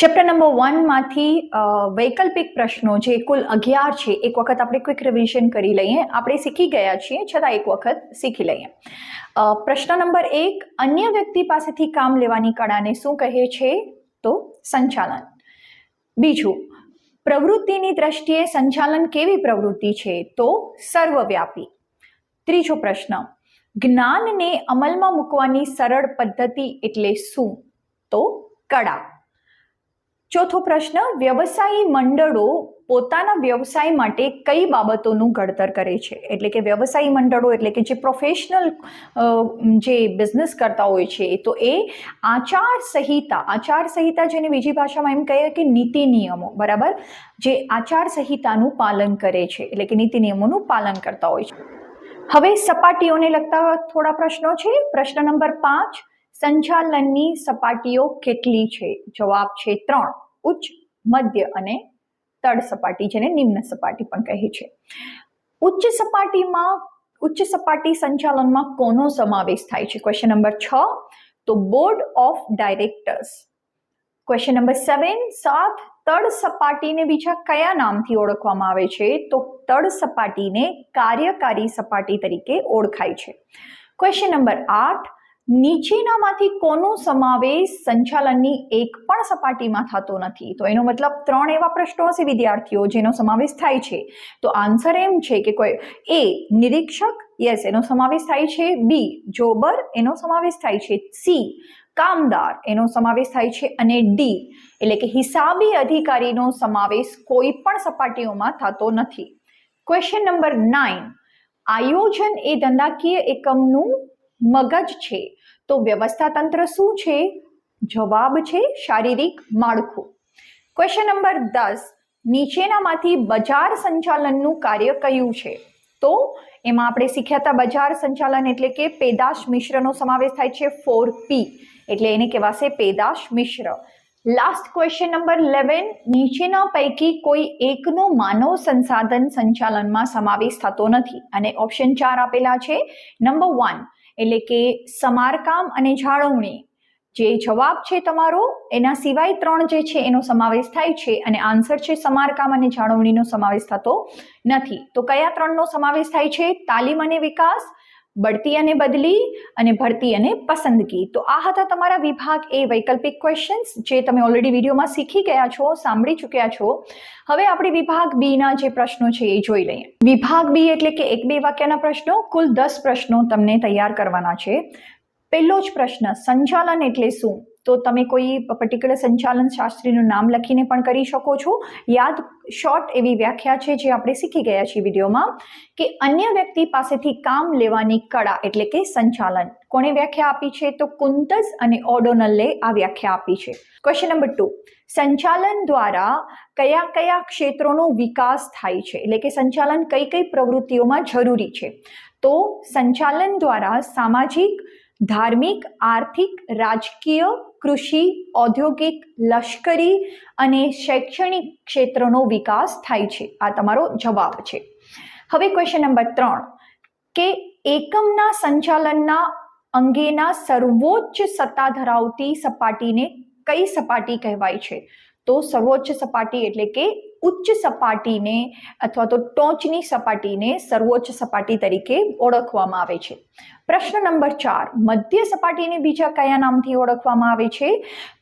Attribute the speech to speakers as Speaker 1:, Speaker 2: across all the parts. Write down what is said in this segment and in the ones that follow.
Speaker 1: Chapter number 1 માંથી વૈકલ્પિક પ્રશ્નો જે કુલ 11 છે એક વખત આપણે ક્વિક રિવિઝન કરી લઈએ. આપણે શીખી ગયા છીએ છતાં એક વખત શીખી લઈએ. પ્રશ્ન નંબર 1, અન્ય વ્યક્તિ પાસેથી કામ લેવાની કળાને શું કહે છે? તો સંચાલન. બીજું, પ્રવૃત્તિની દ્રષ્ટિએ સંચાલન કેવી પ્રવૃત્તિ છે? તો સર્વવ્યાપી. ત્રીજો પ્રશ્ન, જ્ઞાનને અમલમાં મૂકવાની સરળ પદ્ધતિ એટલે શું? તો કળા. ચોથો પ્રશ્ન, વ્યવસાયી મંડળો પોતાના વ્યવસાય માટે કઈ બાબતોનું ઘડતર કરે છે? એટલે કે વ્યવસાયી મંડળો એટલે કે જે પ્રોફેશનલ જે બિઝનેસ કરતા હોય છે તો એ આચાર સંહિતા જેને બીજી ભાષામાં એમ કહીએ કે નીતિ નિયમો, બરાબર, જે આચાર સંહિતાનું પાલન કરે છે એટલે કે નીતિ નિયમોનું પાલન કરતા હોય છે. હવે સપાટીઓને લગતા થોડા પ્રશ્નો છે. પ્રશ્ન નંબર 5, સંચાલનની સપાટીઓ કેટલી છે? જવાબ છે 3, ઉચ્ચ, મધ્ય અને તળ સપાટી, જેને નિમ્ન સપાટી પણ કહે છે. ઉચ્ચ સપાટી સંચાલનમાં કોનો સમાવેશ થાય છે? ક્વેશ્ચન નંબર 6, તો board of directors. Question number 7, તળ સપાટીને બીજા કયા નામથી ઓળખવામાં આવે છે? તો તળ સપાટીને કાર્યકારી સપાટી તરીકે ઓળખાય છે. ક્વેશ્ચન નંબર 8, નીચેનામાંથી કોનો સમાવેશ સંચાલનની એક પણ સપાટીમાં થતો નથી? તો એનો મતલબ 3 એવા પ્રશ્નો હશે વિદ્યાર્થીઓ જેનો સમાવેશ થાય છે. તો આન્સર એમ છે કે કોઈ એ નિરીક્ષક, યસ, એનો સમાવેશ થાય છે. બી જોબર, એનો સમાવેશ થાય છે. સી કામદાર, એનો સમાવેશ થાય છે. અને ડી એટલે કે હિસાબી અધિકારીનો સમાવેશ કોઈ પણ સપાટીઓમાં થતો નથી. ક્વેશ્ચન નંબર 9, આયોજન એ ધંધાકીય એકમનું મગજ છે. તો વ્યવસ્થા તંત્ર શું છે? જવાબ છે શારીરિક માળખું. ક્વેશ્ચન નંબર 10, નીચેનામાંથી બજાર સંચાલનનું કાર્ય કયું છે? તો એમાં આપણે શીખ્યા હતા બજાર સંચાલન એટલે કે પેદાશ મિશ્રનો સમાવેશ થાય છે. 4P એટલે એને કહેવાશે પેદાશ મિશ્ર. લાસ્ટ ક્વેશ્ચન નંબર 11, નીચેના પૈકી કોઈ એકનો માનવ સંસાધન સંચાલનમાં સમાવેશ થતો નથી અને ઓપ્શન 4 આપેલા છે. નંબર 1 એટલે કે સમારકામ અને જાળવણી, જે જવાબ છે તમારો એના સિવાય 3 જે છે એનો સમાવેશ થાય છે અને આન્સર છે સમારકામ અને જાળવણીનો સમાવેશ થતો નથી. તો કયા 3નો સમાવેશ થાય છે? તાલીમ અને વિકાસ, બઢતી અને બદલી અને ભરતી અને પસંદગી. તો આ હતા તમારા વિભાગ એ વૈકલ્પિક ક્વેશ્ચન્સ જે તમે ઓલરેડી વિડીયોમાં શીખી ગયા છો, સાંભળી ચૂક્યા છો. હવે આપણે વિભાગ બી ના જે પ્રશ્નો છે એ જોઈ લઈએ. વિભાગ બી એટલે કે 1-2 વાક્યના પ્રશ્નો, કુલ 10 પ્રશ્નો તમને તૈયાર કરવાના છે. પહેલો જ પ્રશ્ન, સંચાલન એટલે શું? તો તમે કોઈ પર્ટિક્યુલર સંચાલન શાસ્ત્રીનું નામ લખીને પણ કરી શકો છો. યાદ શોર્ટ એવી વ્યાખ્યા છે જે આપણે શીખી ગયા છીએ વિડીયોમાં, કે અન્ય વ્યક્તિ પાસેથી કામ લેવાની કળા એટલે કે સંચાલન. કોણે વ્યાખ્યા આપી છે? તો કુંતઝ અને ઓડોનલે આ વ્યાખ્યા આપી છે. ક્વેશ્ચન નંબર 2, સંચાલન દ્વારા કયા કયા ક્ષેત્રોનો વિકાસ થાય છે? એટલે કે સંચાલન કઈ કઈ પ્રવૃત્તિઓમાં જરૂરી છે? તો સંચાલન દ્વારા સામાજિક, ધાર્મિક, આર્થિક, રાજકીય, કૃષિ, ઔદ્યોગિક, લશ્કરી અને શૈક્ષણિક ક્ષેત્રનો વિકાસ થાય છે. આ તમારો જવાબ છે. હવે ક્વેશ્ચન નંબર 3, કે એકમના સંચાલનના અંગેના સર્વોચ્ચ સત્તા ધરાવતી સપાટીને કઈ સપાટી કહેવાય છે? તો સર્વોચ્ચ સપાટી એટલે કે ઉચ્ચ સપાટીને અથવા તો ટોચની સપાટીને સર્વોચ્ચ સપાટી તરીકે ઓળખવામાં આવે છે. પ્રશ્ન નંબર 4, મધ્ય સપાટીને બીજા કયા નામથી ઓળખવામાં આવે છે?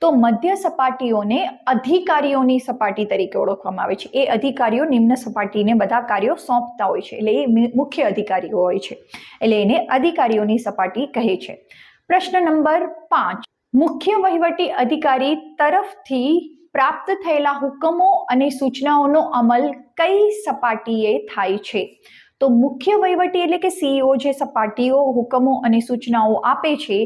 Speaker 1: તો મધ્ય સપાટીઓને અધિકારીઓની સપાટી તરીકે ઓળખવામાં આવે છે. એ અધિકારીઓ નિમ્ન સપાટીને બધા કાર્યો સોંપતા હોય છે એટલે એ મુખ્ય અધિકારીઓ હોય છે એટલે એને અધિકારીઓની સપાટી કહે છે. પ્રશ્ન નંબર 5, મુખ્ય વહીવટી અધિકારી તરફથી પ્રાપ્ત થયેલા હુકમો અને સૂચનાઓનો અમલ કઈ સપાટીએ થાય છે? તો મુખ્ય વહીવટી એટલે કે સીઈઓ જે સપાટીઓ હુકમો અને સૂચનાઓ આપે છે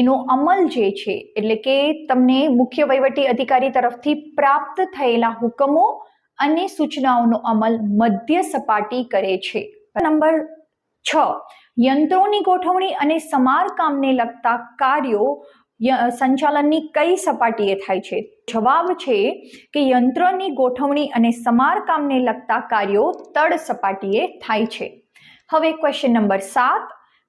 Speaker 1: એનો અમલ જે છે એટલે કે તમને મુખ્ય વહીવટી અધિકારી તરફથી પ્રાપ્ત થયેલા હુકમો અને સૂચનાઓનો અમલ મધ્ય સપાટી કરે છે. નંબર 6, યંત્રોની ગોઠવણી અને સમારકામને લગતા કાર્યો સંચાલનની કઈ સપાટીએ થાય છે? જવાબ છે કે યંત્રની ગોઠવણી અને સમારકામને લગતા કાર્યો તળ સપાટીએ થાય છે. હવે ક્વેશ્ચન નંબર 7,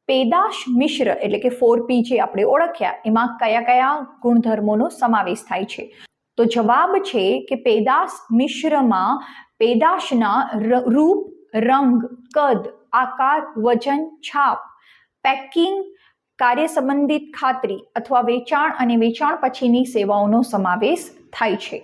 Speaker 1: પેદાશ મિશ્ર એટલે કે 4P જે આપણે ઓળખ્યા એમાં કયા કયા ગુણધર્મોનો સમાવેશ થાય છે? તો જવાબ છે કે પેદાશ મિશ્રમાં પેદાશના રૂપ, રંગ, કદ, આકાર, વજન, છાપ, પેકિંગ, કાર્ય સંબંધિત ખાતરી અથવા વેચાણ અને વેચાણ પછીની સેવાઓનો સમાવેશ થાય છે.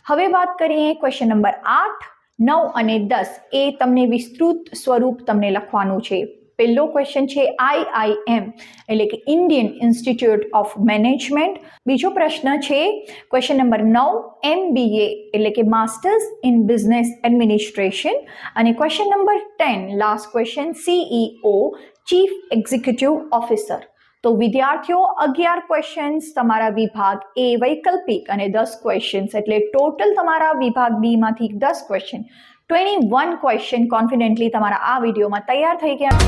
Speaker 1: હવે વાત કરીએ ક્વેશ્ચન નંબર 8, 9 અને 10. એ તમને વિસ્તૃત સ્વરૂપ તમને લખવાનું છે. પહેલો ક્વેશ્ચન છે IIM એટલે કે ઇન્ડિયન ઇન્સ્ટિટ્યૂટ ઓફ મેનેજમેન્ટ. બીજો પ્રશ્ન છે ક્વેશ્ચન નંબર 9 MBA એટલે કે માસ્ટર્સ ઇન બિઝનેસ એડમિનિસ્ટ્રેશન. અને question number 10 last question CEO chief executive officer. તો વિદ્યાર્થીઓ 11 ક્વેશ્ચન્સ તમારા વિભાગ A વૈકલ્પિક અને 10 ક્વેશ્ચન્સ એટલે ટોટલ તમારા વિભાગ B માંથી 10 ક્વેશ્ચન 21 ક્વેશ્ચન કોન્ફિડન્ટલી તમારા આ વિડીયોમાં તૈયાર થઈ ગયા.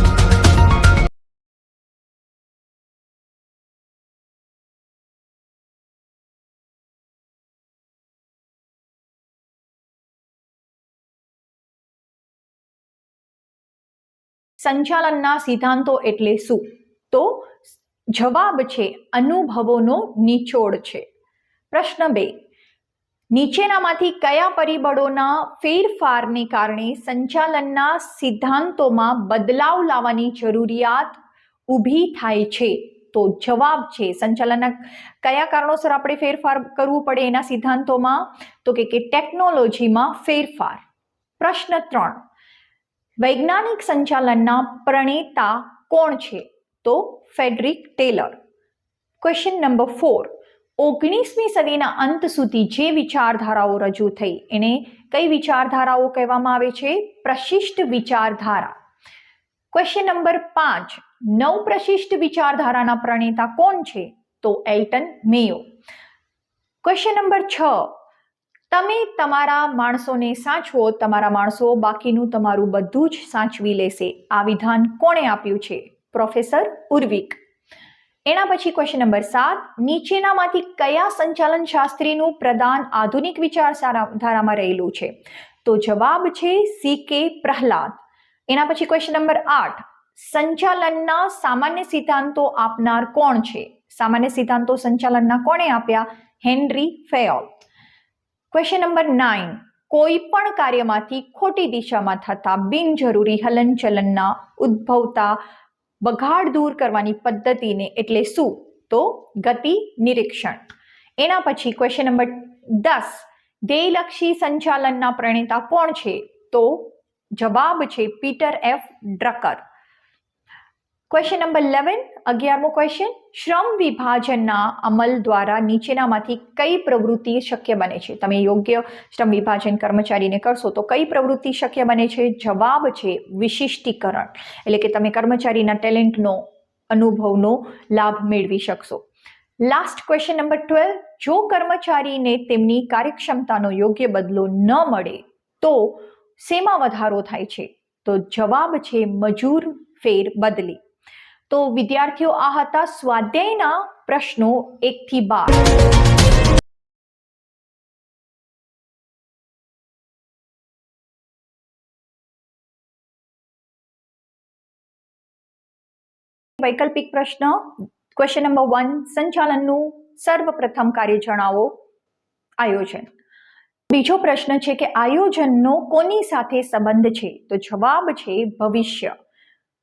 Speaker 1: સંચાલનના સિદ્ધાંતો એટલે શું? તો જવાબ છે અનુભવોનો નિચોડ છે. પ્રશ્ન 2, નીચેનામાંથી કયા પરિબળોના ફેરફારને કારણે સંચાલનના સિદ્ધાંતોમાં બદલાવ લાવવાની જરૂરિયાત ઊભી થાય છે? તો જવાબ છે સંચાલનના કયા કારણોસર આપણે ફેરફાર કરવું પડે એના સિદ્ધાંતોમાં? તો કે ટેકનોલોજીમાં ફેરફાર. પ્રશ્ન 3, વૈજ્ઞાનિક સંચાલનના પ્રણેતા કોણ છે? તો ફ્રેડરિક ટેલર. ક્વેશ્ચન નંબર 4, 19મી સદીના અંત સુધી જે વિચારધારાઓ રજૂ થઈ એને કઈ વિચારધારાઓ કહેવામાં આવે છે? પ્રશિષ્ટ વિચારધારા. ક્વેશ્ચન નંબર 5, નવ પ્રશિષ્ટ વિચારધારાના પ્રણેતા કોણ છે? તો એલ્ટન મેયો. ક્વેશ્ચન નંબર 6, તમે તમારા માણસોને સાચવો, તમારા માણસો બાકીનું તમારું બધું જ સાચવી લેશે. આ વિધાન કોણે આપ્યું છે? પ્રોફેસર ઉર્વિક. એના પછી ક્વેશ્ચન નંબર 7, નીચેનામાંથી કયા સંચાલન શાસ્ત્રીનું પ્રદાન આધુનિક વિચારધારામાં રહેલું છે? તો જવાબ છે CK પ્રહલાદ. એના પછી ક્વેશ્ચન નંબર 8, સંચાલનના સામાન્ય સિદ્ધાંતો આપનાર કોણ છે? સામાન્ય સિદ્ધાંતો સંચાલનના કોણે આપ્યા? હેનરી ફેયોલ. ક્વેશ્ચન નંબર 9, કોઈ પણ કાર્યમાંથી ખોટી દિશામાં થતા બિનજરૂરી હલનચલનના ઉદ્ભવતા બગાડ દૂર કરવાની પદ્ધતિને એટલે શું? તો ગતિ નિરીક્ષણ. એના પછી ક્વેશ્ચન નંબર 10, ધ્યેયલક્ષી સંચાલનના પ્રણેતા કોણ છે? તો જવાબ છે Peter F. Drucker. Question number 11, 11મો ક્વેશ્ચન, શ્રમ વિભાજનના અમલ દ્વારા નીચેનામાંથી કઈ પ્રવૃત્તિ શક્ય બને છે? તમે યોગ્ય શ્રમ વિભાજન કર્મચારીને કરશો તો કઈ પ્રવૃત્તિ શક્ય બને છે? જવાબ છે વિશિષ્ટીકરણ એટલે કે તમે કર્મચારીના ટેલેન્ટનો અનુભવનો લાભ મેળવી શકશો. લાસ્ટ ક્વેશ્ચન નંબર 12, જો કર્મચારીને તેમની કાર્યક્ષમતાનો યોગ્ય બદલો ન મળે તો શેમાં વધારો થાય છે? તો જવાબ છે મજૂર ફેર બદલી. તો વિદ્યાર્થીઓ આ હતા સ્વાધ્યાયના પ્રશ્નો 1 થી 12. વૈકલ્પિક પ્રશ્ન ક્વેશ્ચન નંબર 1, સંચાલનનું સર્વપ્રથમ કાર્ય જણાવો. આયોજન. બીજો પ્રશ્ન છે કે આયોજનનો કોની સાથે સંબંધ છે? તો જવાબ છે ભવિષ્ય.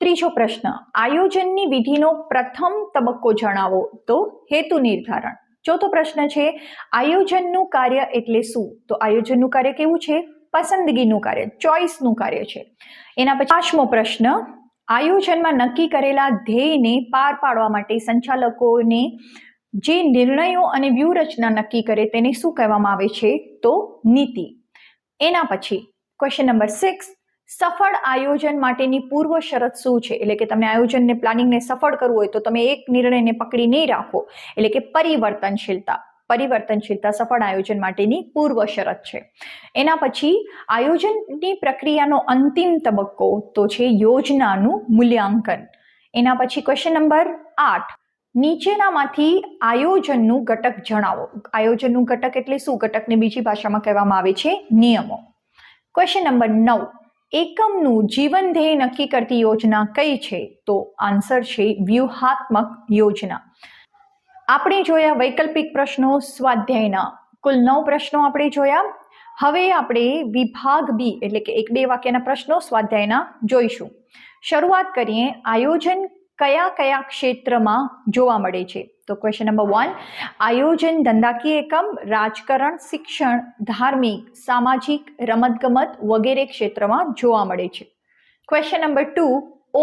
Speaker 1: ત્રીજો પ્રશ્ન, આયોજનની વિધિનો પ્રથમ તબક્કો જણાવો. તો હેતુ નિર્ધારણ. ચોથો પ્રશ્ન છે આયોજનનું કાર્ય એટલે શું? તો આયોજનનું કાર્ય કેવું છે? પસંદગીનું કાર્ય, ચોઇસનું કાર્ય છે. એના પછી 5મો પ્રશ્ન, આયોજનમાં નક્કી કરેલા ધ્યેયને પાર પાડવા માટે સંચાલકોને જે નિર્ણયો અને વ્યૂહરચના નક્કી કરે તેને શું કહેવામાં આવે છે? તો નીતિ. એના પછી ક્વેશ્ચન નંબર 6, સફળ આયોજન માટેની પૂર્વ શરત શું છે? એટલે કે તમે આયોજનને પ્લાનિંગને સફળ કરવું હોય તો તમે એક નિર્ણયને પકડી નહીં રાખો, એટલે કે પરિવર્તનશીલતા. પરિવર્તનશીલતા સફળ આયોજન માટેની પૂર્વ શરત છે. એના પછી આયોજનની પ્રક્રિયાનો અંતિમ તબક્કો તો છે યોજનાનું મૂલ્યાંકન. એના પછી ક્વેશ્ચન નંબર 8, નીચેનામાંથી આયોજનનું ઘટક જણાવો. આયોજનનું ઘટક એટલે શું? ઘટકને બીજી ભાષામાં કહેવામાં આવે છે નિયમો. ક્વેશ્ચન નંબર 9, એકમનું જીવન ધ્યેય નક્કી કરતી યોજના કઈ છે? તો આન્સર છે વ્યૂહાત્મક યોજના. આપણે જોયા વૈકલ્પિક પ્રશ્નો સ્વાધ્યાયના. કુલ 9 પ્રશ્નો આપણે જોયા. હવે આપણે વિભાગ બી એટલે કે 1-2 વાક્યના પ્રશ્નો સ્વાધ્યાયના જોઈશું. શરૂઆત કરીએ. આયોજન કયા કયા ક્ષેત્રમાં જોવા મળે છે? તો ક્વેશ્ચન નંબર 1, આયોજન ધંધાકીય એકમ, રાજકારણ, શિક્ષણ, ધાર્મિક, સામાજિક, રમતગમત વગેરે ક્ષેત્રમાં જોવા મળે છે. ક્વેશ્ચન નંબર 2,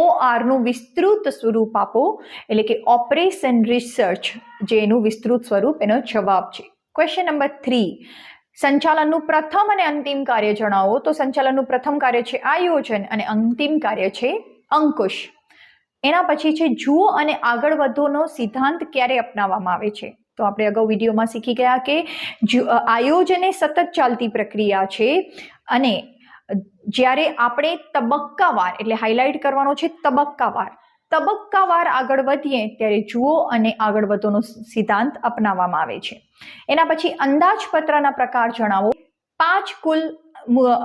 Speaker 1: OR નું વિસ્તૃત સ્વરૂપ આપો, એટલે કે ઓપરેશન રિસર્ચ, જે એનું વિસ્તૃત સ્વરૂપ એનો જવાબ છે. ક્વેશ્ચન નંબર 3, સંચાલનનું પ્રથમ અને અંતિમ કાર્ય જણાવો. તો સંચાલનનું પ્રથમ કાર્ય છે આયોજન અને અંતિમ કાર્ય છે અંકુશ. એના પછી છે જુઓ અને આગળ વધોનો સિદ્ધાંત ક્યારે અપનાવવામાં આવે છે? તો આપણે અગાઉ વિડીયોમાં શીખી ગયા કે આયોજન એ સતત ચાલતી પ્રક્રિયા છે અને જ્યારે આપણે તબક્કાવાર એટલે હાઇલાઇટ કરવાનો છે તબક્કાવાર આગળ વધીએ ત્યારે જુઓ અને આગળ વધોનો સિદ્ધાંત અપનાવવામાં આવે છે. એના પછી અંદાજપત્રના પ્રકાર જણાવો. 5 કુલ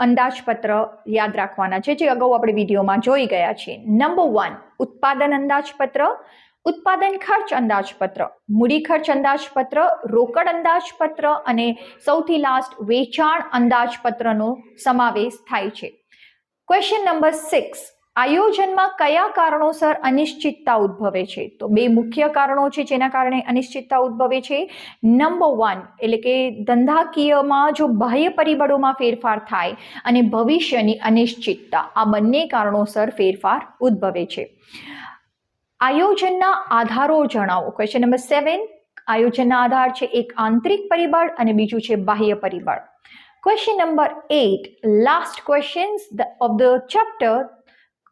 Speaker 1: અંદાજપત્ર યાદ રાખવાના છે, જે અગાઉ આપણે વિડીયોમાં જોઈ ગયા છીએ. નંબર 1, ઉત્પાદન અંદાજપત્ર, ઉત્પાદન ખર્ચ અંદાજપત્ર, મૂડી ખર્ચ અંદાજપત્ર, રોકડ અંદાજપત્ર અને સૌથી લાસ્ટ વેચાણ અંદાજપત્રનો સમાવેશ થાય છે. ક્વેશ્ચન નંબર 6, આયોજનમાં કયા કારણોસર અનિશ્ચિતતા ઉદ્ભવે છે? તો 2 મુખ્ય કારણો છે જેના કારણે અનિશ્ચિતતા ઉદ્ભવે છે. નંબર 1 એટલે કે ધંધાકીયમાં જો બાહ્ય પરિબળોમાં ફેરફાર થાય અને ભવિષ્યની અનિશ્ચિતતા, આ બંને કારણોસર ફેરફાર ઉદ્ભવે છે. આયોજનના આધારો જણાવો. ક્વેશ્ચન નંબર 7, આયોજનના આધાર છે એક આંતરિક પરિબળ અને બીજું છે બાહ્ય પરિબળ. Question number 8, last questions of the chapter,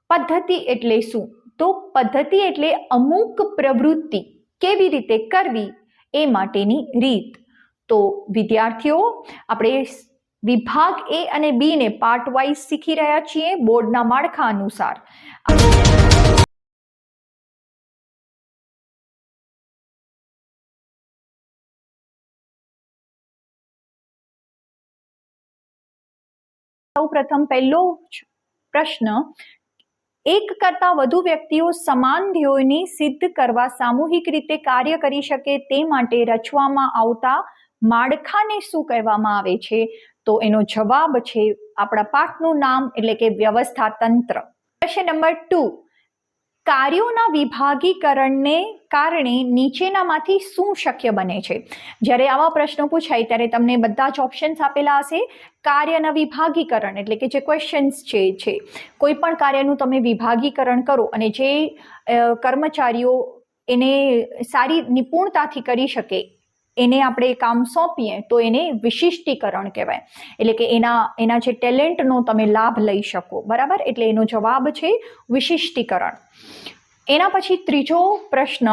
Speaker 1: પદ્ધતિ એટલે શું? તો પદ્ધતિ એટલે અમુક પ્રવૃત્તિ કેવી રીતે કરવી એ માટેની રીત. તો વિદ્યાર્થીઓ, આપણે વિભાગ A અને B ને પાર્ટ વાઇઝ શીખી રહ્યા છીએ બોર્ડના માળખા અનુસાર. સૌપ્રથમ પહેલો પ્રશ્ન, એક કરતાં વધુ વ્યક્તિઓ સમાન ધ્યેયોને સિદ્ધ કરવા સામૂહિક રીતે કાર્ય કરી શકે તે માટે રચવામાં આવતા માળખાને શું કહેવામાં આવે છે? તો એનો જવાબ છે આપણા પાઠનું નામ એટલે કે વ્યવસ્થા તંત્ર. ક્વેશ્ચન નંબર 2, કાર્યોના વિભાગીકરણને કારણે નીચેનામાંથી શું શક્ય બને છે? જ્યારે આવા પ્રશ્નો પૂછાય ત્યારે તમને બધા જ ઓપ્શન્સ આપેલા હશે. કાર્યના વિભાગીકરણ એટલે કે જે ક્વેશ્ચન્સ છે કોઈ પણ કાર્યનું તમે વિભાગીકરણ કરો અને જે કર્મચારીઓ એને સારી નિપુણતાથી કરી શકે એને આપણે કામ સોંપીએ તો એને વિશિષ્ટીકરણ કહેવાય. એટલે કે એના જે ટેલેન્ટનો તમે લાભ લઈ શકો. બરાબર, એટલે એનો જવાબ છે વિશિષ્ટીકરણ. એના પછી ત્રીજો પ્રશ્ન,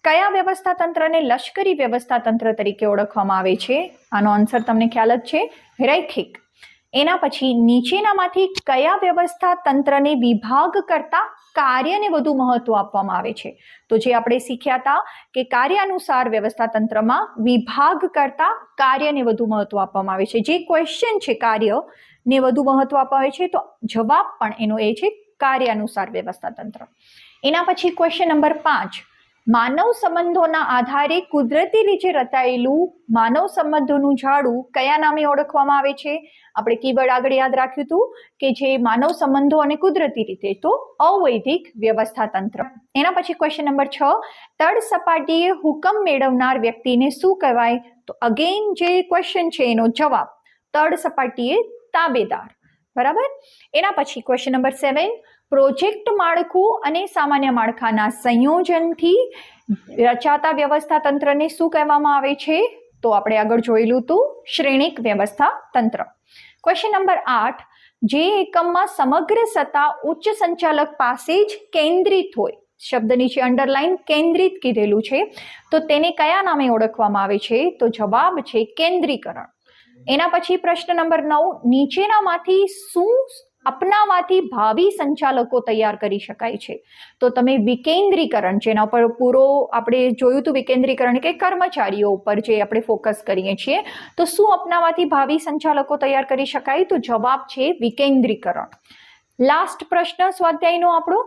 Speaker 1: કયા વ્યવસ્થા તંત્રને લશ્કરી વ્યવસ્થા તંત્ર તરીકે ઓળખવામાં આવે છે? આનો આન્સર તમને ખ્યાલ જ છે, રૈખિક. એના પછી નીચેનામાંથી કયા વ્યવસ્થા તંત્રને વિભાગ કરતા કાર્યને વધુ મહત્વ આપવામાં આવે છે? તો જે આપણે શીખ્યા હતા કે કાર્યાનુસાર વ્યવસ્થા તંત્રમાં વિભાગ કરતા કાર્યને વધુ મહત્વ આપવામાં આવે છે. જે ક્વેશ્ચન છે કાર્યને વધુ મહત્વ આપવામાં આવે છે તો જવાબ પણ એનો એ છે કાર્યાનુસાર વ્યવસ્થા તંત્ર. એના પછી ક્વેશ્ચન નંબર 5, માનવ સંબંધોના આધારે કુદરતી રીતે રચાયેલું માનવ સંબંધોનું જાળું કયા નામે ઓળખવામાં આવે છે? આપણે કીવર્ડ આગળ યાદ રાખ્યું હતું કે જે માનવ સંબંધો અને કુદરતી રીતે, તો અવૈધિક વ્યવસ્થા તંત્ર. એના પછી ક્વેશ્ચન નંબર 6, તળ સપાટીએ હુકમ મેળવનાર વ્યક્તિને શું કહેવાય? તો અગેન જે ક્વેશ્ચન છે એનો જવાબ તળ સપાટીએ તાબેદાર. બરાબર. એના પછી ક્વેશ્ચન નંબર 7, પ્રોજેક્ટ માળખું અને સામાન્ય માળખાના સંયોજનથી રચાતા વ્યવસ્થા તંત્રને શું કહેવામાં આવે છે? તો આપણે આગળ જોયેલું હતું શ્રેણિક વ્યવસ્થા તંત્ર. ક્વેશ્ચન નંબર 8, જે એકમમાં સમગ્ર સત્તા ઉચ્ચ સંચાલક પાસે જ કેન્દ્રિત હોય, શબ્દ નીચે અંડરલાઈન કેન્દ્રિત કીધેલું છે, તો તેને કયા નામે ઓળખવામાં આવે છે? તો જવાબ છે કેન્દ્રીકરણ. એના પછી પ્રશ્ન નંબર 9, નીચેનામાંથી શું અપનાવાથી ભાવિ સંચાલકો તૈયાર કરી શકાય છે? તો તમે વિકેન્દ્રીકરણ, જેના પર પૂરો આપણે જોયું હતું વિકેન્દ્રીકરણ કે કર્મચારીઓ ઉપર જે આપણે ફોકસ કરીએ છીએ, તો શું અપનાવાથી ભાવિ સંચાલકો તૈયાર કરી શકાય? તો જવાબ છે વિકેન્દ્રીકરણ. લાસ્ટ પ્રશ્ન સ્વાધ્યાયનો આપણો,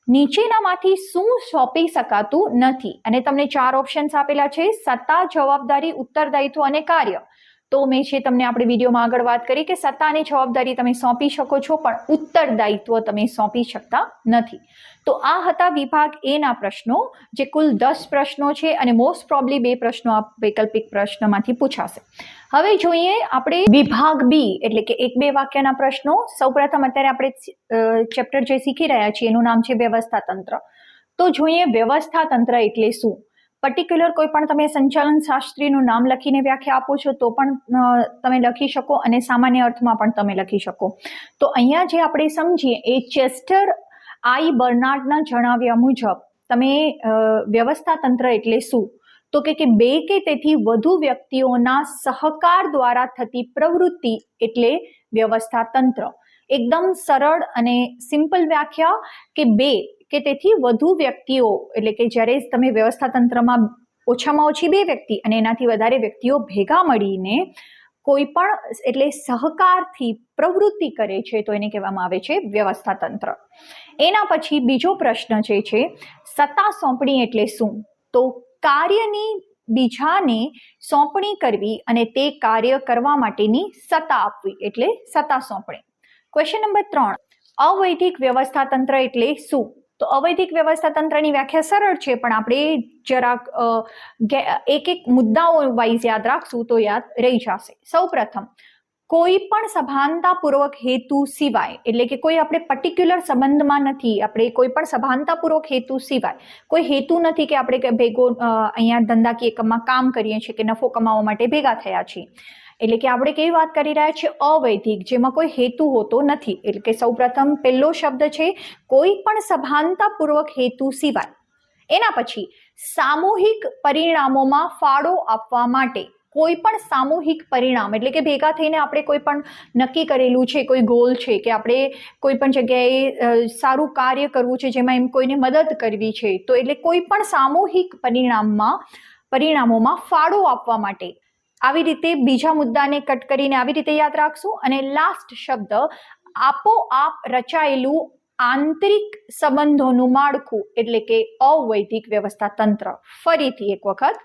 Speaker 1: નીચેનામાંથી શું સોંપી શકાતું નથી? અને તમને 4 ઓપ્શન્સ આપેલા છે: સત્તા, જવાબદારી, ઉત્તરદાયિત્વ અને કાર્ય. તો મેં છે તમને આપણે વિડીયોમાં આગળ વાત કરી કે સત્તા અને જવાબદારી તમે સોંપી શકો છો, પણ ઉત્તરદાયિત્વ તમે સોંપી શકતા નથી. તો આ હતા વિભાગ એ ના પ્રશ્નો, જે કુલ 10 પ્રશ્નો છે અને મોસ્ટ પ્રોબ્લી 2 પ્રશ્નો આ વૈકલ્પિક પ્રશ્નમાંથી પૂછાશે. હવે જોઈએ આપણે વિભાગ બી એટલે કે 1-2 વાક્યના પ્રશ્નો. સૌપ્રથમ અત્યારે આપણે ચેપ્ટર જે શીખી રહ્યા છીએ એનું નામ છે વ્યવસ્થા તંત્ર. તો જોઈએ વ્યવસ્થા તંત્ર એટલે શું. પર્ટિક્યુલર કોઈ પણ તમે સંચાલન શાસ્ત્રીનું નામ લખીને વ્યાખ્યા આપો છો તો પણ તમે લખી શકો અને સામાન્ય અર્થમાં પણ તમે લખી શકો. તો અહીંયા જે આપણે સમજીએ એ ચેસ્ટર આઈ બર્નાર્ડના જણાવ્યા મુજબ તમે વ્યવસ્થા તંત્ર એટલે શું, તો કે 2 કે તેથી વધુ વ્યક્તિઓના સહકાર દ્વારા થતી પ્રવૃત્તિ એટલે વ્યવસ્થા તંત્ર. એકદમ સરળ અને સિમ્પલ વ્યાખ્યા કે 2 કે તેથી વધુ વ્યક્તિઓ એટલે કે જ્યારે તમે વ્યવસ્થા તંત્રમાં ઓછામાં ઓછી 2 વ્યક્તિ અને એનાથી વધારે વ્યક્તિઓ ભેગા મળીને કોઈ પણ એટલે સહકારથી પ્રવૃત્તિ કરે છે તો એને કહેવામાં આવે છે વ્યવસ્થા તંત્ર. એના પછી બીજો પ્રશ્ન જે છે સત્તા સોંપણી એટલે શું. તો કાર્યની બીજાને સોંપણી કરવી અને તે કાર્ય કરવા માટેની સત્તા આપવી એટલે સત્તા સોંપણી. ક્વેશ્ચન નંબર 3, અવૈધિક વ્યવસ્થા તંત્ર એટલે શું. તો અવૈધિક વ્યવસ્થા તંત્રની વ્યાખ્યા સરળ છે, પણ આપણે જરાક એક મુદ્દાઓ વાઇઝ યાદ રાખશું તો યાદ રહી જશે. સૌપ્રથમ કોઈ પણ સભાનતાપૂર્વક હેતુ સિવાય એટલે કે કોઈ આપણે પર્ટિક્યુલર સંબંધમાં નથી, આપણે કોઈ પણ સભાનતાપૂર્વક હેતુ સિવાય કોઈ હેતુ નથી કે આપણે ભેગો અહીંયા ધંધાકીય એકમમાં કામ કરીએ છીએ કે નફો કમાવા માટે ભેગા થયા છીએ. એટલે કે આપણે કેવી વાત કરી રહ્યા છીએ અવૈધિક, જેમાં કોઈ હેતુ હોતો નથી. એટલે કે સૌપ્રથમ પહેલો શબ્દ છે કોઈ પણ સભાનતાપૂર્વક હેતુ સિવાય. એના પછી સામૂહિક પરિણામોમાં ફાળો આપવા માટે. કોઈ પણ સામૂહિક પરિણામ એટલે કે ભેગા થઈને આપણે કોઈ પણ નક્કી કરેલું છે, કોઈ ગોલ છે કે આપણે કોઈ પણ જગ્યાએ સારું કાર્ય કરવું છે જેમાં એમ કોઈને મદદ કરવી છે, તો એટલે કોઈ પણ સામૂહિક પરિણામોમાં ફાળો આપવા માટે. આવી રીતે બીજા મુદ્દાને કટ કરીને આવી રીતે યાદ રાખશું. અને લાસ્ટ શબ્દ આપોઆપ રચાયેલું આંતરિક સંબંધોનું માળખું એટલે કે અવૈધિક વ્યવસ્થા તંત્ર. ફરીથી એક વખત,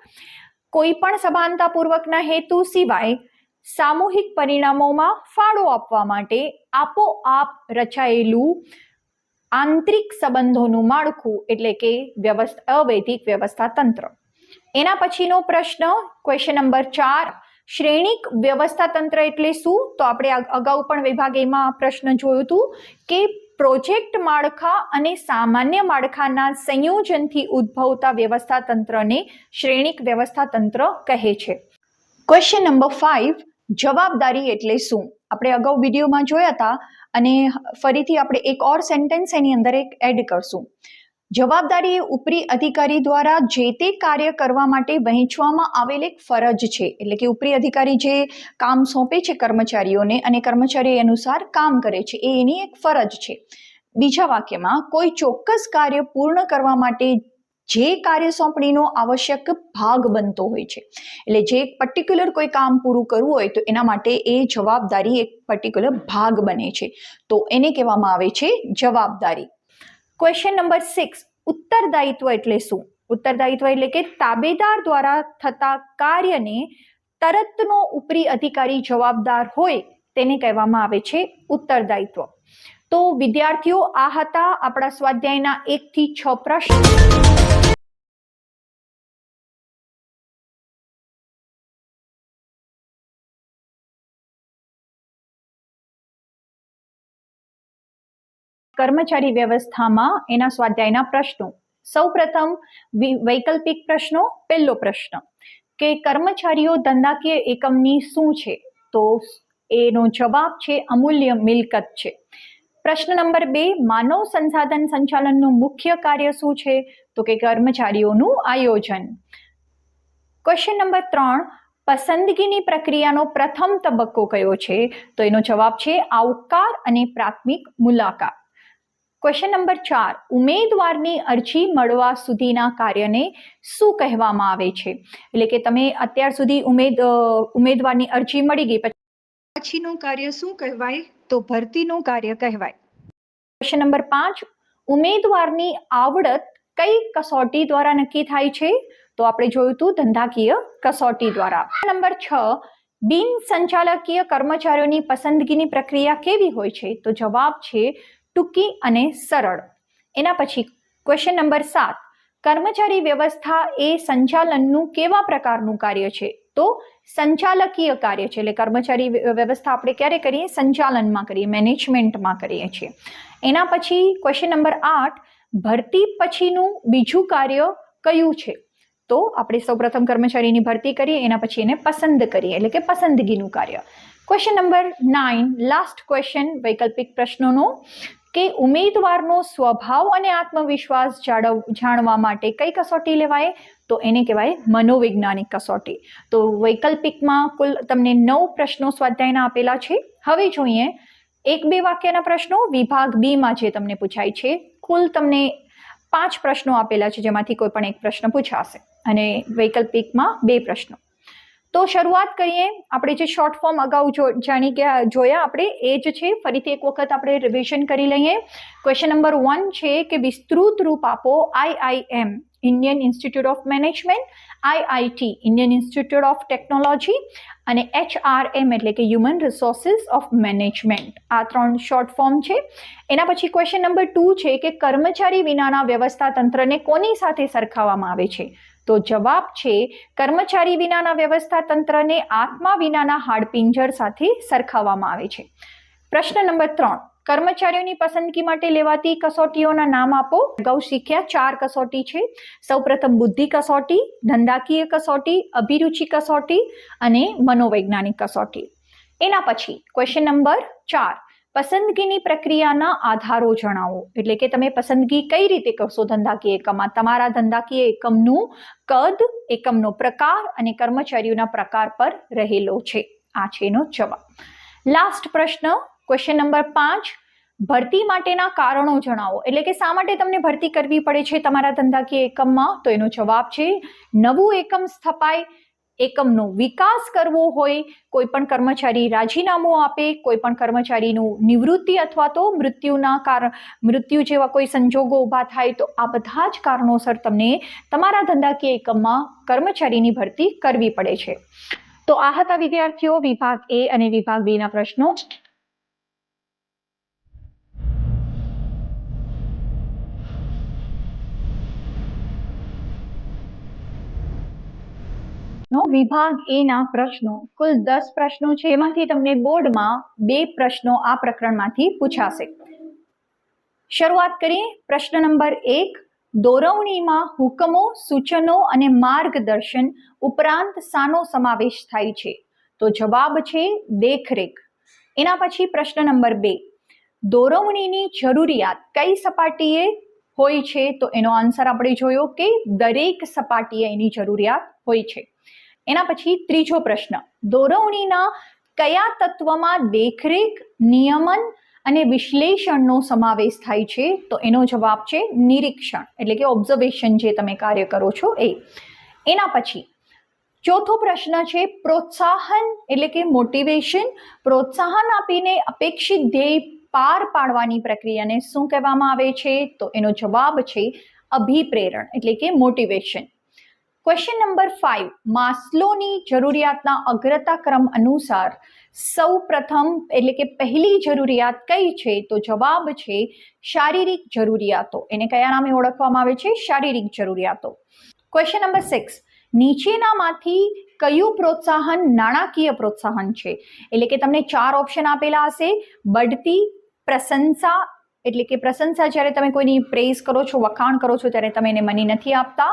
Speaker 1: કોઈ પણ સભાનતાપૂર્વકના હેતુ સિવાય સામૂહિક પરિણામોમાં ફાળો આપવા માટે આપોઆપ રચાયેલું આંતરિક સંબંધોનું માળખું એટલે કે અવૈધિક વ્યવસ્થા તંત્ર. એના પછીનો પ્રશ્ન ક્વેશ્ચન નંબર 4, શ્રેણિક વ્યવસ્થા તંત્ર એટલે શું. તો આપણે અગાઉ પણ વિભાગ એમાં પ્રશ્ન જોયું હતું કે પ્રોજેક્ટ માળખા અને સામાન્ય માળખાના સંયોજનથી ઉદ્ભવતા વ્યવસ્થા તંત્રને શ્રેણિક વ્યવસ્થા તંત્ર કહે છે. ક્વેશ્ચન નંબર 5, જવાબદારી એટલે શું. આપણે અગાઉ વિડીયોમાં જોયા હતા અને ફરીથી આપણે એક ઓર સેન્ટેન્સ એની અંદર એક એડ કરશું. જવાબદારી એ ઉપરી અધિકારી દ્વારા જે તે કાર્ય કરવા માટે વહેંચવામાં આવેલ એક ફરજ છે. એટલે કે ઉપરી અધિકારી જે કામ સોંપે છે કર્મચારીઓને અને કર્મચારી અનુસાર કામ કરે છે એ એની એક ફરજ છે. બીજા વાક્યમાં કોઈ ચોક્કસ કાર્ય પૂર્ણ કરવા માટે જે કાર્ય સોંપણીનો આવશ્યક ભાગ બનતો હોય છે. એટલે જે પર્ટિક્યુલર કોઈ કામ પૂરું કરવું હોય તો એના માટે એ જવાબદારી એક પર્ટિક્યુલર ભાગ બને છે, તો એને કહેવામાં આવે છે જવાબદારી. ક્વેશ્ચન નંબર 6, ઉત્તરદાયિત્વ એટલે શું. ઉત્તરદાયિત્વ એટલે કે તાબેદાર દ્વારા થતા કાર્યને તરતનો ઉપરી અધિકારી જવાબદાર હોય તેને કહેવામાં આવે છે ઉત્તરદાયિત્વ. તો વિદ્યાર્થીઓ, આ હતા આપણા સ્વાધ્યાયના 1 થી 6 પ્રશ્નો. કર્મચારી વ્યવસ્થામાં એના સ્વાધ્યાયના પ્રશ્નો. સૌપ્રથમ વૈકલ્પિક પ્રશ્નો. પહેલો પ્રશ્ન કે કર્મચારીઓ ધંધાકીય એકમની શું છે. તો એનો જવાબ છે અમૂલ્ય મિલકત છે. પ્રશ્ન નંબર 2, માનવ સંસાધન સંચાલનનું મુખ્ય કાર્ય શું છે. તો કે કર્મચારીઓનું આયોજન. ક્વેશ્ચન નંબર 3, પસંદગીની પ્રક્રિયાનો પ્રથમ તબક્કો કયો છે. તો એનો જવાબ છે આવકાર અને પ્રાથમિક મુલાકાત. ક્વેશ્ચન નંબર 4, ઉમેદવારની અરજી મળવા સુધીના કાર્યને શું કહેવામાં આવે છે. એટલે કે તમે અત્યાર સુધી ઉમેદવારની અરજી મળી ગઈ પછીનું કાર્ય શું કહેવાય. તો ભરતીનું કાર્ય કહેવાય. ક્વેશ્ચન નંબર 5, ઉમેદવારની આવડત કઈ કસોટી દ્વારા નક્કી થાય છે. તો આપણે જોયું હતું ધંધાકીય કસોટી દ્વારા. નંબર 6, બિન સંચાલકીય કર્મચારીઓની પસંદગીની પ્રક્રિયા કેવી હોય છે? તો જવાબ છે ટૂંકી અને સરળ. એના પછી ક્વેશ્ચન નંબર 7, કર્મચારી વ્યવસ્થા એ સંચાલનનું કેવા પ્રકારનું કાર્ય છે? તો સંચાલકીય કાર્ય છે. એટલે કર્મચારી વ્યવસ્થા આપણે ક્યારે કરીએ? સંચાલનમાં કરીએ, મેનેજમેન્ટમાં કરીએ છીએ. એના પછી ક્વેશ્ચન નંબર 8, ભરતી પછીનું બીજું કાર્ય કયું છે? તો આપણે સૌપ્રથમ કર્મચારીની ભરતી કરીએ, એના પછી એને પસંદ કરીએ, એટલે કે પસંદગીનું કાર્ય. ક્વેશ્ચન નંબર 9, લાસ્ટ ક્વેશ્ચન વૈકલ્પિક પ્રશ્નોનો, કે ઉમેદવારનો સ્વભાવ અને આત્મવિશ્વાસ જાણવા માટે કઈ કસોટી લેવાય? તો એને કહેવાય મનોવૈજ્ઞાનિક કસોટી. તો વૈકલ્પિકમાં કુલ તમને 9 પ્રશ્નો સ્વાધ્યાયના આપેલા છે. હવે જોઈએ 1-2 વાક્યના પ્રશ્નો વિભાગ બી માં જે તમને પૂછાય છે. કુલ તમને 5 પ્રશ્નો આપેલા છે, જેમાંથી કોઈ પણ એક પ્રશ્ન પૂછાશે અને વૈકલ્પિકમાં 2 પ્રશ્નો. તો શરૂઆત કરીએ. આપણે જે શોર્ટ ફોર્મ અગાઉ જોયા આપણે એ જ છે. ફરીથી એક વખત આપણે રિવિઝન કરી લઈએ. ક્વેશ્ચન નંબર 1 છે કે વિસ્તૃત રૂપ આપો. IIM Indian institute of management, IIT Indian institute of technology અને HRM એટલે કે હ્યુમન રિસોર્સિસ ઓફ મેનેજમેન્ટ. આ 3 શોર્ટ ફોર્મ છે. એના પછી ક્વેશ્ચન નંબર 2 છે કે કર્મચારી વિનાના વ્યવસ્થા તંત્રને કોની સાથે સરખાવવામાં આવે છે? તો જવાબ છે કર્મચારી વિનાના વ્યવસ્થા તંત્રને આત્મા વિનાના હાડપિંજર સાથે સરખાવવામાં આવે છે. પ્રશ્ન નંબર 3, કર્મચારીઓની પસંદગી માટે લેવાતી કસોટીઓના નામ આપો. અગાઉ શીખ્યા 4 કસોટી છે. સૌપ્રથમ બુદ્ધિ કસોટી, ધંધાકીય કસોટી, અભિરુચિ કસોટી અને મનોવૈજ્ઞાનિક કસોટી. એના પછી ક્વેશ્ચન નંબર 4, પસંદગીની પ્રક્રિયાના આધારો જણાવો. એટલે કે તમે પસંદગી કઈ રીતે કરશો ધંધાકીય એકમમાં? તમારા ધંધાકીય એકમનું કદ, એકમનો પ્રકાર અને કર્મચારીઓના પ્રકાર પર રહેલો છે. આ છે એનો જવાબ. લાસ્ટ પ્રશ્ન ક્વેશ્ચન નંબર 5, ભરતી માટેના કારણો જણાવો. એટલે કે શા માટે તમને ભરતી કરવી પડે છે તમારા ધંધાકીય એકમમાં? તો એનો જવાબ છે નવું એકમ સ્થપાય, એકમનો વિકાસ કરવો હોય, કોઈ પણ કર્મચારી રાજીનામું આપે, કોઈ પણ કર્મચારીનું નિવૃત્તિ અથવા તો મૃત્યુ જેવા કોઈ સંજોગો ઊભા થાય, તો આ બધા જ કારણોસર તમને તમારા ધંધાકીય એકમમાં કર્મચારીની ભરતી કરવી પડે છે. તો આ હતા વિદ્યાર્થીઓ વિભાગ એ અને વિભાગ બી ના પ્રશ્નો. વિભાગ એ ના પ્રશ્નો કુલ 10 પ્રશ્નો છે. એમાંથી તમને બોર્ડમાં 2 પ્રશ્નો આ પ્રકરણમાંથી પૂછાશે. શરૂઆત કરીએ. પ્રશ્ન નંબર 1, દોરવણીમાં હુકમો, સૂચનો અને માર્ગદર્શન ઉપરાંત શાનો સમાવેશ થાય છે? તો જવાબ છે દેખરેખ. એના પછી પ્રશ્ન નંબર 2, દોરવણીની જરૂરિયાત કઈ સપાટીએ હોય છે? તો એનો આન્સર આપણે જોયો કે દરેક સપાટીએ એની જરૂરિયાત હોય છે. એના પછી ત્રીજો પ્રશ્ન, દોરવણીના કયા તત્વમાં દેખરેખ, નિયમન અને વિશ્લેષણનો સમાવેશ થાય છે? તો એનો જવાબ છે નિરીક્ષણ, એટલે કે ઓબ્ઝર્વેશન, જે તમે કાર્ય કરો છો એ. એના પછી ચોથો પ્રશ્ન છે પ્રોત્સાહન એટલે કે મોટિવેશન. પ્રોત્સાહન આપીને અપેક્ષિત ધ્યેય પાર પાડવાની પ્રક્રિયાને શું કહેવામાં આવે છે? તો એનો જવાબ છે અભિપ્રેરણ એટલે કે મોટિવેશન. ક્વેશ્ચન નંબર 5, માસ્લોની જરૂરિયાતના અગ્રતા ક્રમ અનુસાર સૌ પ્રથમ એટલે કે પહેલી જરૂરિયાત કઈ છે? તો જવાબ છે શારીરિક જરૂરિયાતો. એને કયા નામે ઓળખવામાં આવે છે? શારીરિક જરૂરિયાતો. ક્વેશ્ચન નંબર 6, નીચેનામાંથી કયું પ્રોત્સાહન નાણાકીય પ્રોત્સાહન છે? એટલે કે તમને 4 ઓપ્શન આપેલા હશે. બઢતી, પ્રશંસા એટલે કે પ્રશંસા, જ્યારે તમે કોઈની પ્રેઝ કરો છો, વખાણ કરો છો, ત્યારે તમે એને મની નથી આપતા,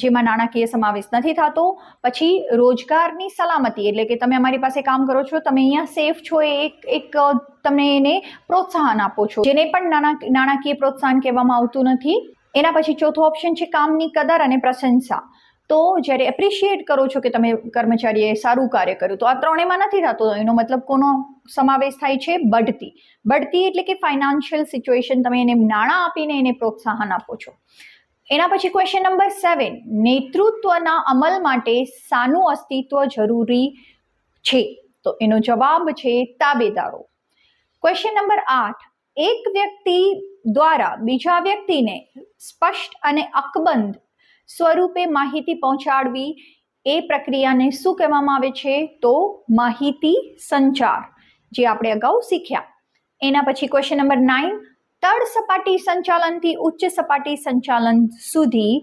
Speaker 1: જેમાં નાણાકીય સમાવેશ નથી થતો. પછી રોજગારની સલામતી એટલે કે તમે અમારી પાસે કામ કરો છો, તમે અહીંયા સેફ છો, એક તમે એને પ્રોત્સાહન આપો છો, જેને પણ નાણાકીય પ્રોત્સાહન કહેવામાં આવતું નથી. એના પછી ચોથો ઓપ્શન છે કામની કદર અને પ્રશંસા. તો જ્યારે એપ્રિશિએટ કરો છો કે તમે કર્મચારીએ સારું કાર્ય કર્યું, તો આ ત્રણેયમાં નથી થતો. એનો મતલબ કોનો સમાવેશ થાય છે? બઢતી. બઢતી એટલે કે ફાઇનાન્શિયલ સિચ્યુએશન, તમે એને નાણાં આપીને એને પ્રોત્સાહન આપો છો. એના પછી ક્વેશ્ચન નંબર 7, નેતૃત્વના અમલ માટે શાનું અસ્તિત્વ જરૂરી છે? તો એનો જવાબ છે તાબેદારો. ક્વેશ્ચન નંબર 8, એક વ્યક્તિ દ્વારા બીજા વ્યક્તિને સ્પષ્ટ અને અકબંધ સ્વરૂપે માહિતી પહોંચાડવી એ પ્રક્રિયાને શું કહેવામાં આવે છે? તો માહિતી સંચાર, જે આપણે અગાઉ શીખ્યા. એના પછી ક્વેશ્ચન નંબર 9, તળ સપાટી સંચાલનથી ઉચ્ચ સપાટી સંચાલન સુધી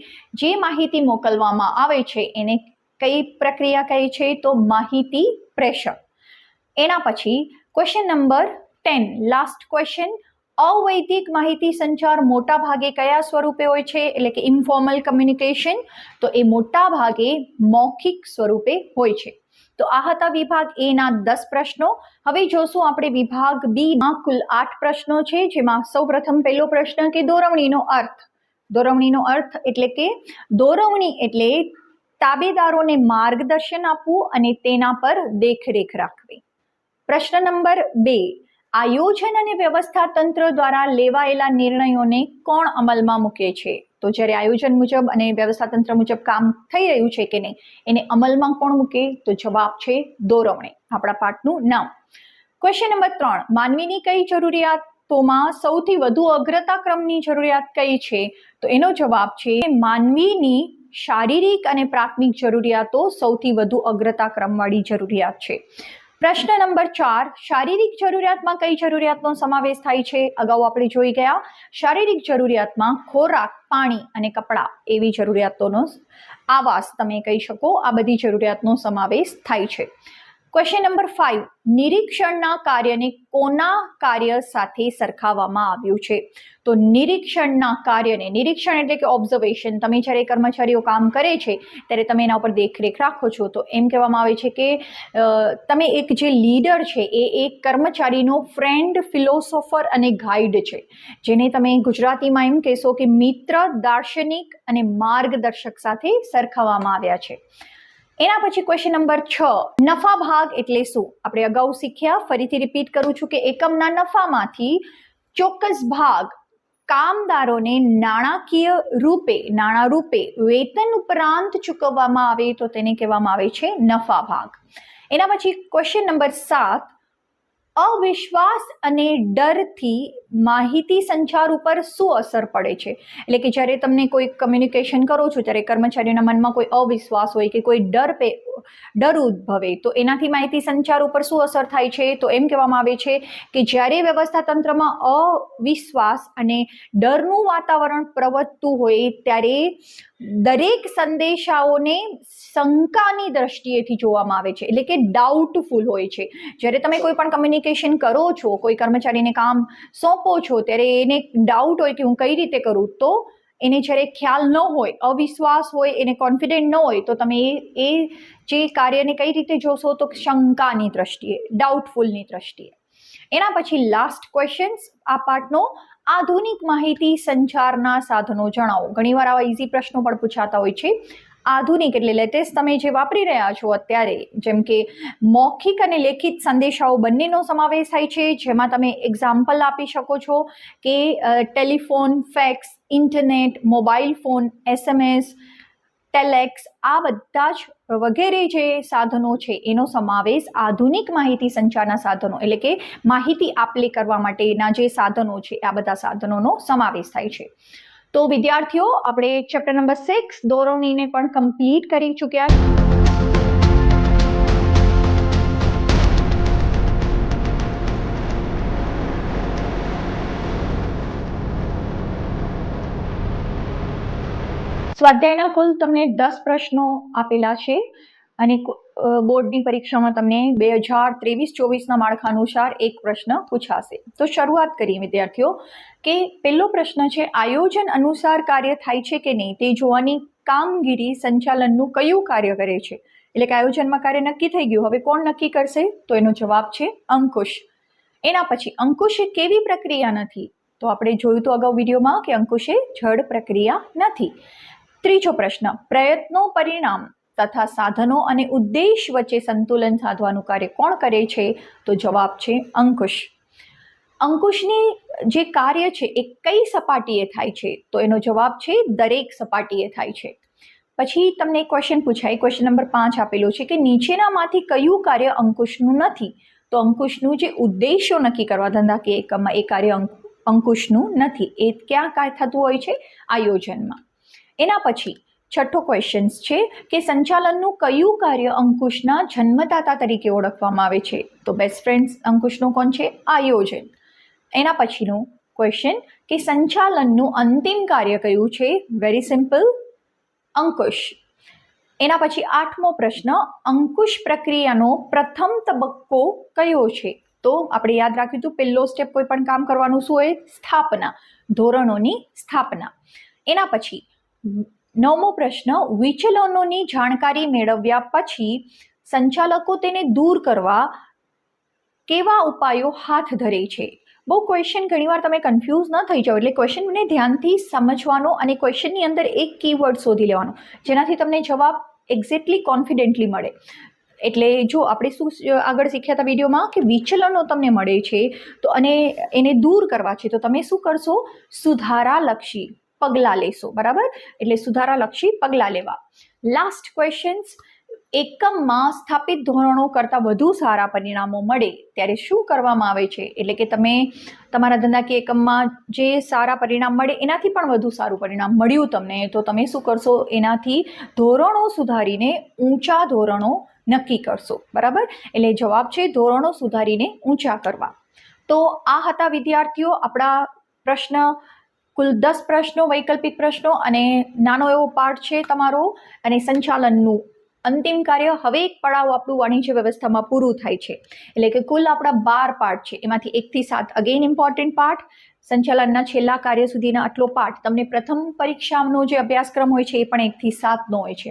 Speaker 1: જે માહિતી મોકલવામાં આવે છે એને કઈ પ્રક્રિયા કહે છે? તો માહિતી પ્રેષણ. એના પછી ક્વેશ્ચન નંબર 10, લાસ્ટ ક્વેશ્ચન, અવૈધિક માહિતી સંચાર મોટા ભાગે કયા સ્વરૂપે હોય છે? એટલે કે ઇન્ફોર્મલ કમ્યુનિકેશન. તો એ મોટા ભાગે મૌખિક સ્વરૂપે હોય છે. તો આ હતા વિભાગ એ ના 10 પ્રશ્નો. હવે જોશું આપણે વિભાગ બી માં કુલ 8 પ્રશ્નો છે, જેમાં સૌપ્રથમ પહેલો પ્રશ્ન કે દોરવણીનો અર્થ. દોરવણીનો અર્થ એટલે કે દોરવણી એટલે તાબેદારોને માર્ગદર્શન આપવું અને તેના પર દેખરેખ રાખવી. પ્રશ્ન નંબર 2, આયોજન અને વ્યવસ્થા તંત્ર દ્વારા લેવાયેલા નિર્ણયોને કોણ અમલમાં મૂકે છે? તો જ્યારે આયોજન મુજબ અને વ્યવસ્થા તંત્ર મુજબ કામ થઈ રહ્યું છે કે નહીં, એને અમલમાં કોણ મૂકે? તો જવાબ છે દોરવણી, આપણા પાઠનું નામ. ક્વેશ્ચન નંબર 3, માનવીની કઈ જરૂરિયાતોમાં સૌથી વધુ અગ્રતા ક્રમની જરૂરિયાત કઈ છે? તો એનો જવાબ છે માનવીની શારીરિક અને પ્રાથમિક જરૂરિયાતો સૌથી વધુ અગ્રતા ક્રમવાળી જરૂરિયાત છે. પ્રશ્ન નંબર 4, શારીરિક જરૂરિયાતમાં કઈ જરૂરિયાતનો સમાવેશ થાય છે? અગાઉ આપણે જોઈ ગયા, શારીરિક જરૂરિયાતમાં ખોરાક, પાણી અને કપડાં એવી જરૂરિયાતોનો, આવાસ તમે કહી શકો, આ બધી જરૂરિયાતનો સમાવેશ થાય છે. ક્વેશ્ચન નંબર 5, નિરીક્ષણના કાર્યને કોના કાર્ય સાથે સરખાવવામાં આવ્યું છે? તો નિરીક્ષણના કાર્યને, નિરીક્ષણ એટલે કે ઓબ્ઝર્વેશન, તમે જ્યારે કર્મચારીઓ કામ કરે છે ત્યારે તમે એના ઉપર દેખરેખ રાખો છો, તો એમ કહેવામાં આવે છે કે તમે એક જે લીડર છે એ એક કર્મચારીનો ફ્રેન્ડ, ફિલોસોફર અને ગાઈડ છે, જેને તમે ગુજરાતીમાં એમ કહેશો કે મિત્ર, દાર્શનિક અને માર્ગદર્શક સાથે સરખાવવામાં આવ્યા છે. એના પછી ક્વેશ્ચન નંબર 6, નફા ભાગ એટલે શું? આપણે અગાઉ શીખ્યા, ફરીથી રિપીટ કરું છું કે એકમના નફામાંથી ચોક્કસ ભાગ કામદારોને નાણાં રૂપે વેતન ઉપરાંત ચૂકવવામાં આવે તો તેને કહેવામાં આવે છે નફા ભાગ. એના પછી ક્વેશ્ચન નંબર 7, અવિશ્વાસ અને ડરથી માહિતી સંચાર ઉપર શું અસર પડે છે? એટલે કે જ્યારે તમને કોઈ કમ્યુનિકેશન કરો છો ત્યારે કર્મચારીઓના મનમાં કોઈ અવિશ્વાસ હોય કે કોઈ ડર ઉદ્ભવે, તો એનાથી માહિતી સંચાર ઉપર શું અસર થાય છે? તો એમ કહેવામાં આવે છે કે જ્યારે વ્યવસ્થા તંત્રમાં અવિશ્વાસ અને ડરનું વાતાવરણ પ્રવર્તતું હોય ત્યારે દરેક સંદેશાઓને શંકાની દ્રષ્ટિએથી જોવામાં આવે છે, એટલે કે ડાઉટફુલ હોય છે. જ્યારે તમે કોઈ પણ કમ્યુનિકેશન કરો છો, કોઈ કર્મચારીને કામ સોંપો છો, ત્યારે એને ડાઉટ હોય કે હું કઈ રીતે કરું, તો એને જ્યારે ખ્યાલ ન હોય, અવિશ્વાસ હોય, એને કોન્ફિડન્ટ ન હોય, તો તમે એ જે કાર્યને કઈ રીતે જોશો? તો શંકાની દ્રષ્ટિએ, ડાઉટફુલની દ્રષ્ટિએ. એના પછી લાસ્ટ ક્વેશ્ચન્સ આ પાર્ટનો, આધુનિક માહિતી સંચારના સાધનો જણાવો. ઘણીવાર આવા ઇઝી પ્રશ્નો પણ પૂછાતા હોય છે. આધુનિક એટલે લેટેસ્ટ તમે જે વાપરી રહ્યા છો અત્યારે, જેમ કે મૌખિક અને લેખિત સંદેશાઓ બંનેનો સમાવેશ થાય છે, જેમાં તમે એક્ઝામ્પલ આપી શકો છો કે telephone, fax, internet, mobile phone, SMS, ટેલેક્સ, આ બધા જ વગેરે જે સાધનો છે એનો સમાવેશ આધુનિક માહિતી સંચારના સાધનો, એટલે કે માહિતી આપ-લે કરવા માટેના જે સાધનો છે આ બધા સાધનોનો સમાવેશ થાય છે. તો વિદ્યાર્થીઓ, આપણે ચેપ્ટર નંબર 6 દોરવણીને પણ કમ્પ્લીટ કરી ચૂક્યા છે. સ્વાધ્યાયના કુલ તમને 10 પ્રશ્નો આપેલા છે અને બોર્ડની પરીક્ષામાં તમને 2023-24ના માળખા અનુસાર એક પ્રશ્ન પૂછાશે. તો શરૂઆત કરીએ વિદ્યાર્થીઓ કે પહેલો પ્રશ્ન છે, આયોજન અનુસાર કાર્ય થાય છે કે નહીં તે જોવાની કામગીરી સંચાલનનું કયું કાર્ય કરે છે? એટલે કે આયોજનમાં કાર્ય નક્કી થઈ ગયું, હવે કોણ નક્કી કરશે? તો એનો જવાબ છે અંકુશ. એના પછી અંકુશ એ કેવી પ્રક્રિયા નથી? તો આપણે જોયું તો અગાઉ વિડીયોમાં કે અંકુશ એ જડ પ્રક્રિયા નથી. ત્રીજો પ્રશ્ન, પ્રયત્નો, પરિણામ તથા સાધનો અને ઉદ્દેશ વચ્ચે સંતુલન સાધવાનું કાર્ય કોણ કરે છે? તો જવાબ છે અંકુશ. અંકુશની જે કાર્ય છે એ કઈ સપાટીએ થાય છે? તો એનો જવાબ છે દરેક સપાટીએ થાય છે. પછી તમને એક ક્વેશ્ચન પૂછાય, ક્વેશ્ચન નંબર 5 આપેલો છે કે નીચેનામાંથી કયું કાર્ય અંકુશનું નથી? તો અંકુશનું જે ઉદ્દેશો નક્કી કરવા ધંધાકીય એકમમાં એ કાર્ય અંકુશનું નથી. એ ક્યાં થતું હોય છે? આયોજનમાં. એના પછી છઠ્ઠો ક્વેશ્ચન છે કે સંચાલનનું કયું કાર્ય અંકુશના જન્મદાતા તરીકે ઓળખવામાં આવે છે? તો બેસ્ટ ફ્રેન્ડ અંકુશનો કોણ છે? આયોજન. એના પછીનો ક્વેશ્ચન કે સંચાલનનું અંતિમ કાર્ય કયું છે? વેરી સિમ્પલ, અંકુશ. એના પછી આઠમો પ્રશ્ન, અંકુશ પ્રક્રિયાનો પ્રથમ તબક્કો કયો છે? તો આપણે યાદ રાખ્યું હતું પહેલો સ્ટેપ કોઈ પણ કામ કરવાનું શું હોય? સ્થાપના, ધોરણોની સ્થાપના. એના પછી નવમો પ્રશ્ન, વિચલનોની જાણકારી મેળવ્યા પછી સંચાલકો તેને દૂર કરવા કેવા ઉપાયો હાથ ધરે છે? બહુ ક્વેશ્ચન ઘણીવાર તમે કન્ફ્યુઝ ન થઈ જાઓ, એટલે ક્વેશ્ચનને ધ્યાનથી સમજવાનો અને ક્વેશ્ચનની અંદર એક કીવર્ડ શોધી લેવાનો, જેનાથી તમને જવાબ એક્ઝેક્ટલી કોન્ફિડન્ટલી મળે. એટલે જો આપણે શું આગળ શીખ્યા હતા વિડીયોમાં કે વિચલનો તમને મળે છે તો અને એને દૂર કરવા છે તો તમે શું કરશો? સુધારાલક્ષી પગલાં લેશો, બરાબર? એટલે સુધારાલક્ષી પગલાં લેવા. લાસ્ટ ક્વેશ્ચન્સ, એકમમાં સ્થાપિત ધોરણો કરતાં વધુ સારા પરિણામો મળે ત્યારે શું કરવામાં આવે છે? એટલે કે તમે તમારા ધંધાકીય એકમમાં જે સારા પરિણામ મળે એનાથી પણ વધુ સારું પરિણામ મળ્યું તમને, તો તમે શું કરશો? એનાથી ધોરણો સુધારીને ઊંચા ધોરણો નક્કી કરશો, બરાબર? એટલે જવાબ છે ધોરણો સુધારીને ઊંચા કરવા. તો આ હતા વિદ્યાર્થીઓ આપણા પ્રશ્ન, કુલ 10 પ્રશ્નો, વૈકલ્પિક પ્રશ્નો અને નાનો એવો પાર્ટ છે તમારો, અને સંચાલનનું અંતિમ કાર્ય. હવે એક પડાવ આપણું વાણિજ્ય વ્યવસ્થામાં પૂરું થાય છે, એટલે કે કુલ આપણા 12 પાર્ટ છે, એમાંથી 1 થી 7 અગેન ઇમ્પોર્ટન્ટ પાર્ટ. સંચાલનના છેલ્લા કાર્ય સુધીના આટલો પાઠ તમને પ્રથમ પરીક્ષાનો જે અભ્યાસક્રમ હોય છે એ પણ 1 થી 7નો હોય છે.